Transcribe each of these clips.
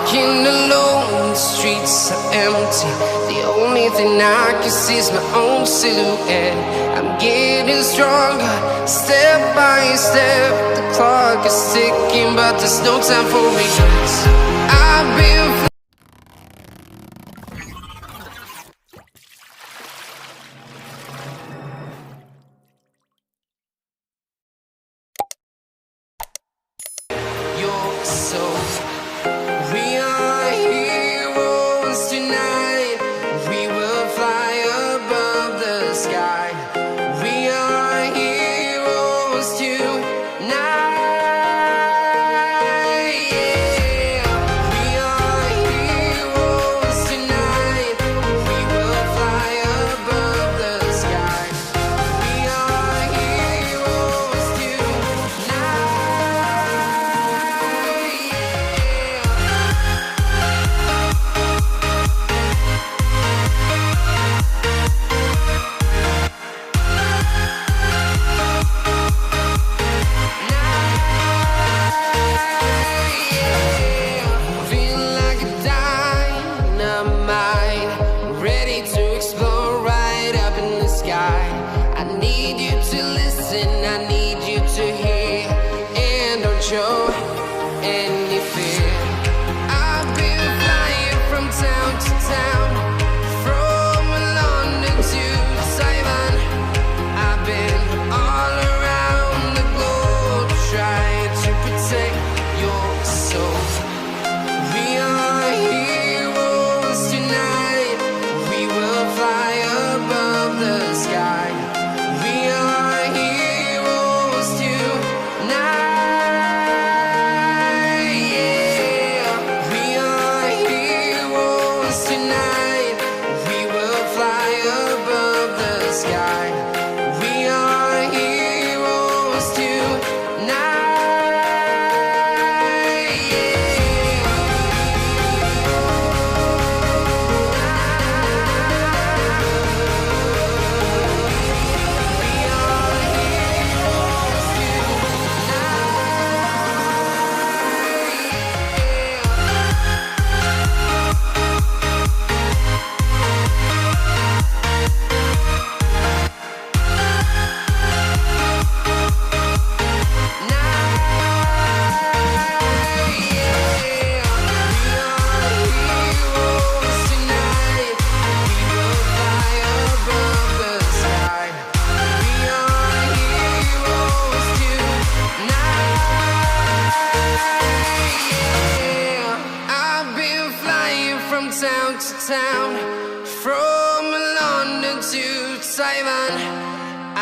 walking alone, the streets are empty. The only thing I can see is my own silhouette. I'm getting stronger, step by step. The clock is ticking, but there's no time for regrets. I've been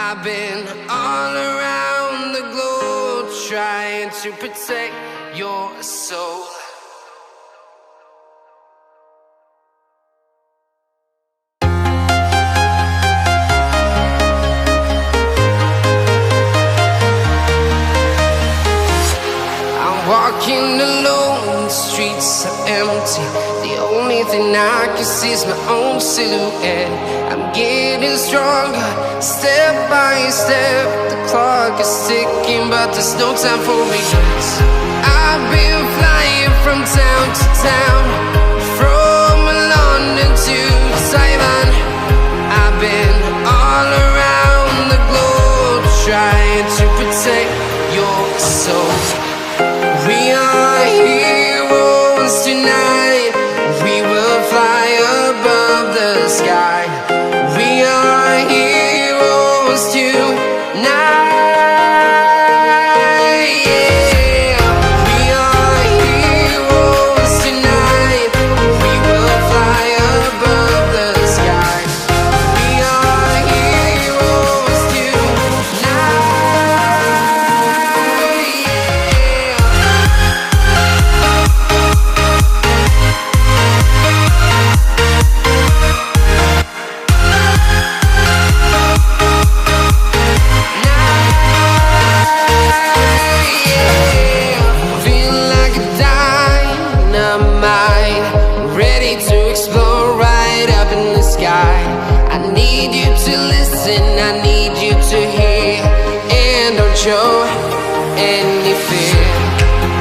I've been all around the globe trying to protect your soul. I'm walking alone, the streets are empty. The only thing I can see is my own silhouette. I'm getting stronger, step by step. The clock is ticking, but there's no time for regrets. I've been flying from town to town, from London to Taiwan. I've been all around the globe trying to protect your soul. We are heroes tonight. We will fly above the sky. We are heroes tonight. Yeah. We are heroes tonight. We will fly above the sky. We are heroes tonight. I need you to hear, and don't show any fear.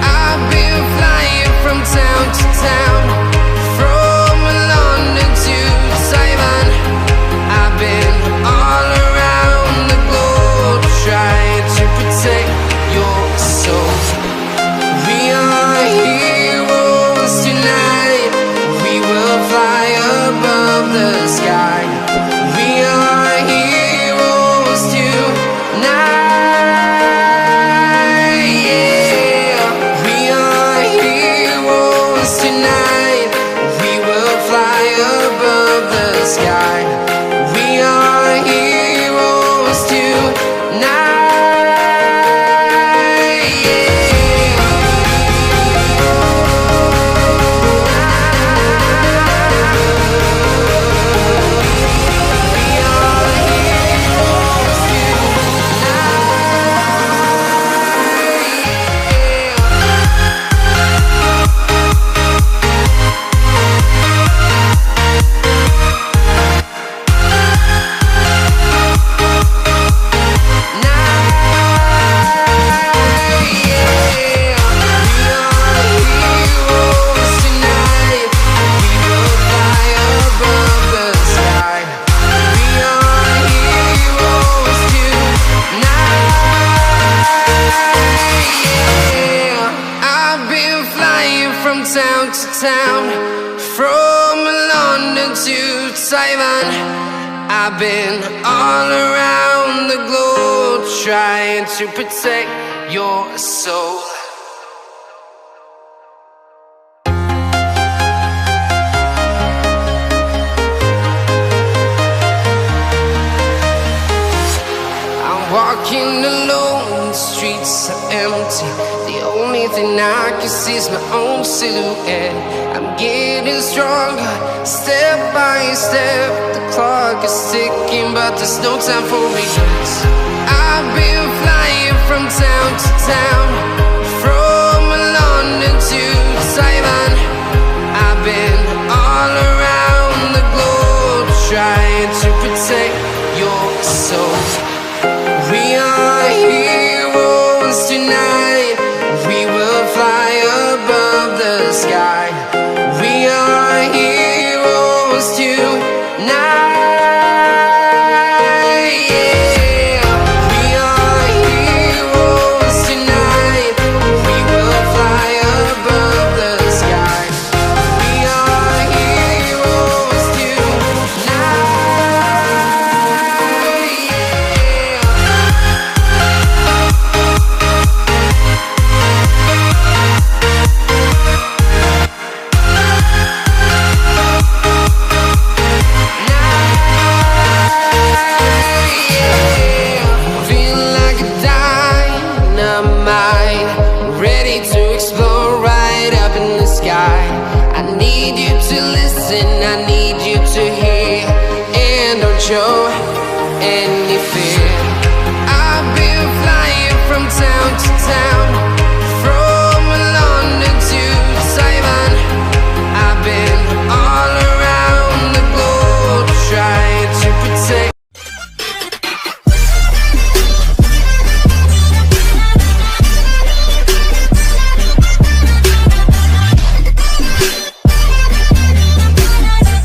I've been flying from town to town, from London to Taiwan. I've been all around the globe trying to protect your soul. We are heroes tonight. We will fly above the sky. We are heroes tonight. Yeah. We are heroes tonight. We will fly above the sky. We are heroes tonight. From town to town, from London to Taiwan. I've been all around the globe trying to protect your soul. I'm walking alone, the streets are empty. The only thing I can see is my own silhouette. I'm getting stronger, step by step. The clock is ticking, but there's no time for regrets. I've been flying from town to town, from London to Taiwan. I've been all around the globe trying to protect your soul. We are heroes tonight. We will fly above the sky. We are heroes tonight. Yeah. We are heroes tonight. We will fly above the sky. We are heroes tonight. Ready to explore right up in the sky. I need you to listen, I need you to hear, and don't show any fear.